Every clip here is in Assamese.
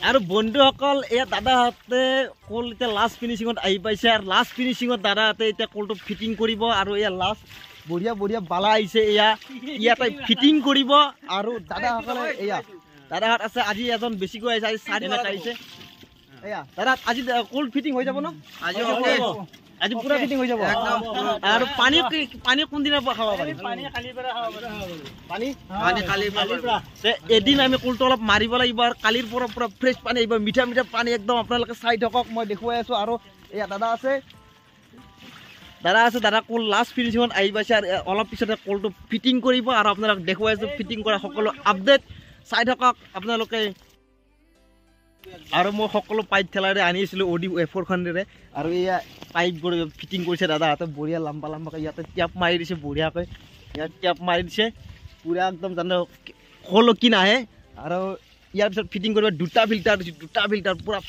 আৰু বন্ধুসকল এয়া দাদাহঁতে কল এতিয়া লাষ্ট ফিনিচিঙত আহি পাইছে আৰু লাষ্ট ফিনিচিঙত দাদাহঁতে এতিয়া কলটো ফিটিং কৰিব আৰু এয়া লাষ্ট বঢ়িয়া বঢ়িয়া বালা আহিছে এয়া ইয়াতে ফিটিং কৰিব আৰু দাদাসকলে এয়া দাদাহঁত আছে আজি এজন বেছিকৈ আহিছে আজি 4 লাখ আহিছে এয়া দাদা আজি কল ফিটিং হৈ যাব ন আজি ওকে আজি পুৰা ফিটিং হৈ যাব আৰু পানী কোন দিনৰ পৰা খাব পাৰিম পানী কালিৰ পৰা খাব পাৰিম পানী কালিৰ পৰা এদিন আমি কলটো অলপ মাৰিব লাগিব আৰু কালিৰ পৰা পুৰা ফ্ৰেছ পানী আহিব মিঠা মিঠা পানী একদম আপোনালোকে চাই থাকক মই দেখুৱাই আছো আৰু এয়া দাদা আছে দাদা কল লাষ্ট ফিনিচিঙত আহি পাইছে আৰু অলপ পিছতে কলটো ফিটিং কৰিব আৰু আপোনালোকক দেখুৱাই আছো ফিটিং কৰা সকলো আপডেট চাই থাকক আপোনালোকে আৰু মই সকলো পাইপ ঠেলাৰে আনিছিলো অডি F4 খনেৰে আৰু এয়া পাইপবোৰ ফিটিং কৰিছে দাদাহঁতে বঢ়িয়া লম্বা লম্বাকৈ ইয়াতে টেপ মাৰি দিছে বঢ়িয়াকৈ ইয়াত টেপ মাৰি দিছে পুৰা একদম জানো হলো কি নাহে আৰু ইয়াৰ পিছত ফিটিং কৰিব দুটা ফিল্টাৰ পুৰা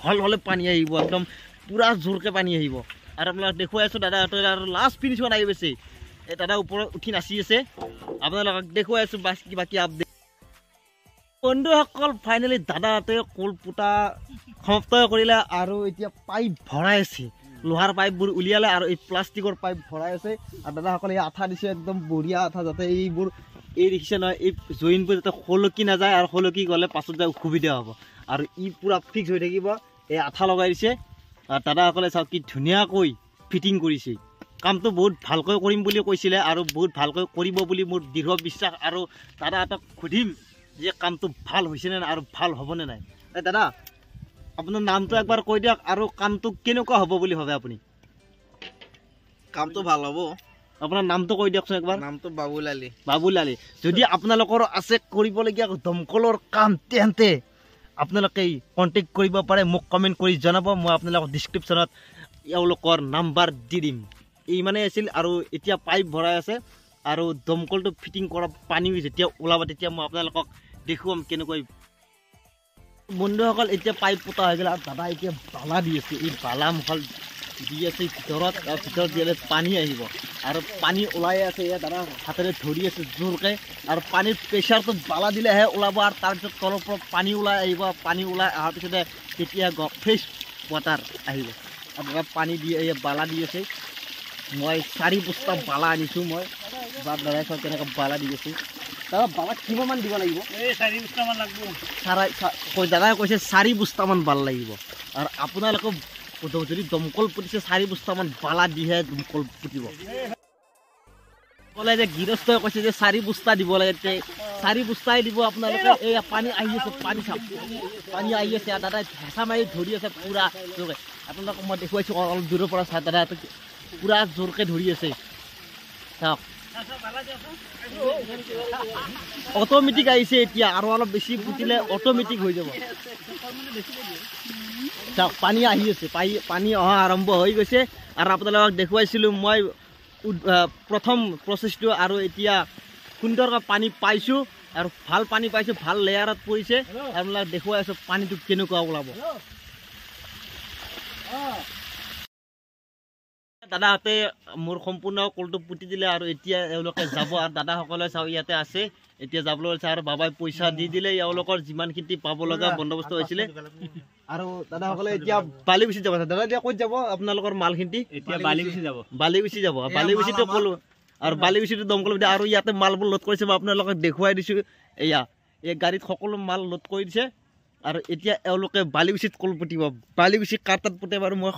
হল হলে পানী আহিব একদম পুৰা জোৰকে পানী আহিব আৰু আপোনালোকক দেখুৱাই আছো দাদাহঁতে আৰু লাষ্ট ফিনিচিঙত আহি গৈছে এই দাদা ওপৰত উঠি নাচি আছে আপোনালোকক দেখুৱাই আছো বাকি আপডেট বন্ধুসকল ফাইনেলি দাদাহঁতে কল পুতা সমাপ্ত কৰিলে আৰু এতিয়া পাইপ ভৰাই আছে লোহাৰ পাইপবোৰ উলিয়ালে আৰু এই প্লাষ্টিকৰ পাইপ ভৰাই আছে আৰু দাদাসকলে আঠা দিছে একদম বঢ়িয়া আঠা যাতে এইবোৰ এই দেখিছে নহয় এই জইনবোৰ যাতে হলকি নাযায় আৰু হলকি গ'লে পাছত যায় অসুবিধা হ'ব আৰু ই পুৰা ফিক্স হৈ থাকিব এই আঠা লগাই দিছে আৰু দাদাসকলে চাওক কি ধুনীয়াকৈ ফিটিং কৰিছে কামটো বহুত ভালকৈ কৰিম বুলি কৈছিলে আৰু বহুত ভালকৈ কৰিব বুলি মোৰ দৃঢ় বিশ্বাস আৰু দাদাহঁতক সুধিম যে কামটো ভাল হৈছে নে আৰু ভাল হ'বনে নাই দাদা আপোনাৰ নামটো একবাৰ কৈ দিয়ক আৰু কামটো কেনেকুৱা হ'ব বুলি ভাবে আপুনি কামটো ভাল হ'ব আপোনাৰ নামটো কৈ দিয়কচোন একবাৰ নামটো বাবুলালী যদি আপোনালোকৰ আছে কৰিবলগীয়া দমকলৰ কাম তেন্তে আপোনালোকে কণ্টেক্ট কৰিব পাৰে মোক কমেণ্ট কৰি জনাব মই আপোনালোকক ডিছক্ৰিপশ্যনত এওঁলোকৰ নাম্বাৰ দি দিম এই মানে আছিল আৰু এতিয়া পাইপ ভৰাই আছে আৰু দমকলটো ফিটিং কৰা পানী যেতিয়া ওলাব তেতিয়া মই আপোনালোকক দেখুৱাম কেনেকৈ বন্ধুসকল এতিয়া পাইপ পোতা হৈ গ'ল আৰু দাদা এতিয়া বালা দি আছে এই বালা মহল দি আছে ভিতৰত আৰু ভিতৰত দিলে পানী আহিব আৰু পানী ওলাই আছে এয়া দাদা হাতেৰে ধৰি আছে জোৰকে আৰু পানীৰ প্ৰেছাৰটো বালা দিলেহে ওলাব আৰু তাৰপিছত তলৰ পৰা পানী ওলাই আহিব পানী ওলাই অহাৰ পিছতে তেতিয়া ফ্ৰেছ ৱাটাৰ আহিব আৰু দাদা পানী দি বালা দি আছে মই 4 বস্তা বালা আনিছোঁ মই দাদাই চাওক কেনেকৈ বালা দি আছে দাদা বালা কিমানমান দিব লাগিব 4 বস্তামান লাগিব দাদাই কৈছে 4 বস্তামান বালা লাগিব আৰু আপোনালোকে যদি দমকল পুতিছে 4 বস্তামান বালা দিহে দমকল পুতিব ক'লে যে গৃহস্থই কৈছে যে 4 বস্তা দিব লাগে 4 বস্তাই দিব আপোনালোকে এই পানী আহি আছে পানী আহি আছে দাদাই হেঁচা মাৰি ধৰি আছে পুৰা জোৰকে আপোনালোকক মই দেখুৱাইছোঁ অলপ দূৰৰ পৰা চাই দাদা পুৰা জোৰকে ধৰি আছে চাওক অট'মেটিক আহিছে এতিয়া আৰু অলপ বেছি পুতিলে অট'মেটিক হৈ যাব চাওক পানী আহি আছে পানী অহা আৰম্ভ হৈ গৈছে আৰু আপোনালোকক দেখুৱাইছিলোঁ মই প্ৰথম প্ৰচেছটো আৰু এতিয়া সুন্দৰকৈ পানী পাইছোঁ আৰু ভাল পানী পাইছোঁ ভাল লেয়াৰত পৰিছে আপোনালোকক দেখুৱাই আছোঁ পানীটো কেনেকুৱা ওলাব দাদাহঁতে মোৰ সম্পূৰ্ণ কলটো পুতি দিলে আৰু এতিয়া এওঁলোকে যাব আৰু দাদাসকলে চাওঁ ইয়াতে আছে এতিয়া যাবলৈ লৈছে আৰু বাবাই পইচা দি দিলে এওঁলোকৰ যিমানখিনি পাব লগা বন্দবস্ত হৈছিলে আৰু দাদাসকলে এতিয়া বালিগুচি যাব দাদা এতিয়া ক'ত যাব আপোনালোকৰ মালখিনি এতিয়া বালিগুচি যাব বালিগুচিটো ক'লো আৰু বালিগুচিটো দমকল আৰু ইয়াতে মালবোৰ লোড কৰিছে মই আপোনালোকক দেখুৱাই দিছোঁ এয়া এই গাড়ীত সকলো মাল লোড কৰি দিছে আৰু এতিয়া এওঁলোকে বালিগুচিত কল পুতিব বালিগুচি কাৰ তাত পুতে বাৰু মই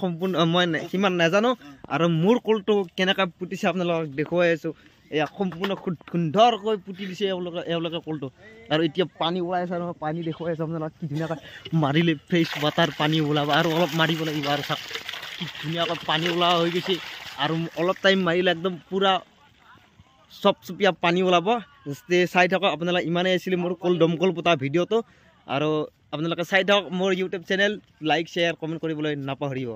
মই সিমান নাজানো আৰু মোৰ কলটো কেনেকৈ পুতিছে আপোনালোকক দেখুৱাই আছোঁ এয়া সম্পূৰ্ণ সুন্দৰকৈ পুতি দিছে এওঁলোকে কলটো আৰু এতিয়া পানী ওলাই আছে নহয় পানী দেখুৱাই আছোঁ আপোনালোকক কি ধুনীয়াকৈ মাৰিলে ফ্ৰেছ ৱাটাৰ পানী ওলাব আৰু অলপ মাৰিব লাগিব আৰু চাওক কি ধুনীয়াকৈ পানী ওলোৱা হৈ গৈছে আৰু অলপ টাইম মাৰিলে একদম পুৰা চপচপীয়া পানী ওলাব চাই থাকক আপোনালোকে ইমানেই আছিলে মোৰ কল দমকল পুতা ভিডিঅ'টো আৰু আপোনালোকে চাই থাকক মোৰ YouTube channel like share comment কৰিবলৈ নাপাহৰিব